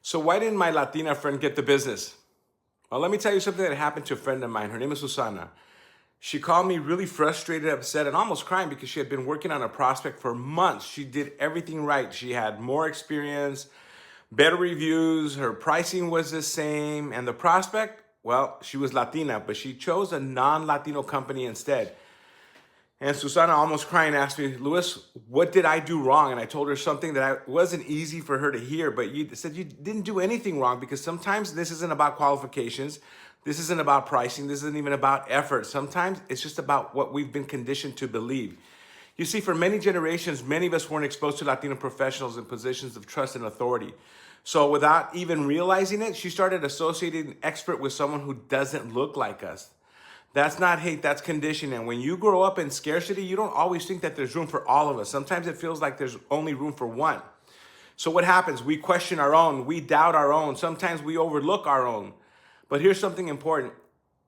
So why didn't my Latina friend get the business? Well, let me tell you something that happened to a friend of mine. Her name is Susana. She called me really frustrated, upset, and almost crying because she had been working on a prospect for months. She did everything right. She had more experience, better reviews, her pricing was the same, and the prospect, well, she was Latina, but she chose a non-Latino company instead. And Susana, almost crying, asked me, Luis, what did I do wrong? And I told her something that wasn't easy for her to hear, but you said you didn't do anything wrong, because sometimes this isn't about qualifications. This isn't about pricing. This isn't even about effort. Sometimes it's just about what we've been conditioned to believe. You see, for many generations, many of us weren't exposed to Latino professionals in positions of trust and authority. So without even realizing it, she started associating an expert with someone who doesn't look like us. That's not hate, that's conditioning. And when you grow up in scarcity, you don't always think that there's room for all of us. Sometimes it feels like there's only room for one. So what happens? We question our own, we doubt our own, sometimes we overlook our own. But here's something important.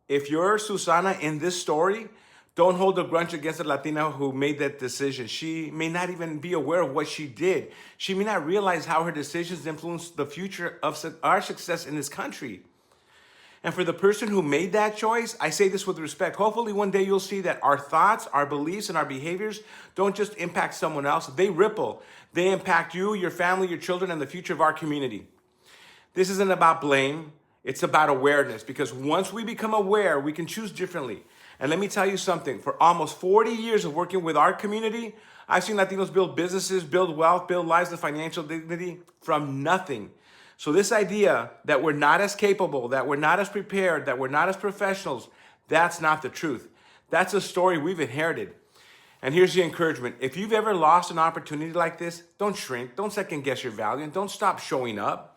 If you're Susana in this story, don't hold a grudge against a Latina who made that decision. She may not even be aware of what she did. She may not realize how her decisions influence the future of our success in this country. And for the person who made that choice, I say this with respect. Hopefully one day you'll see that our thoughts, our beliefs, and our behaviors don't just impact someone else. They ripple. They impact you, your family, your children, and the future of our community. This isn't about blame. It's about awareness, because once we become aware, we can choose differently. And let me tell you something. For almost 40 years of working with our community, I've seen Latinos build businesses, build wealth, build lives of financial dignity from nothing. So this idea that we're not as capable, that we're not as prepared, that we're not as professionals, that's not the truth. That's a story we've inherited. And here's the encouragement. If you've ever lost an opportunity like this, don't shrink, don't second guess your value, and don't stop showing up.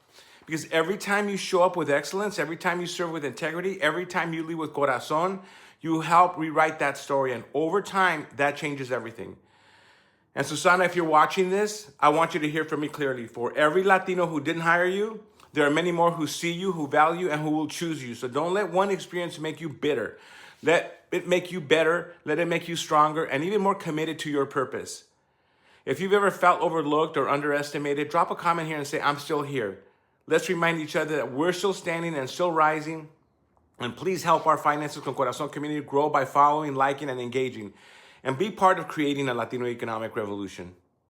Because every time you show up with excellence, every time you serve with integrity, every time you lead with corazón, you help rewrite that story. And over time, that changes everything. And Susana, if you're watching this, I want you to hear from me clearly. For every Latino who didn't hire you, there are many more who see you, who value, and who will choose you. So don't let one experience make you bitter. Let it make you better. Let it make you stronger and even more committed to your purpose. If you've ever felt overlooked or underestimated, drop a comment here and say, I'm still here. Let's remind each other that we're still standing and still rising. And please help our Finances con Corazón community grow by following, liking, and engaging. And be part of creating a Latino economic revolution.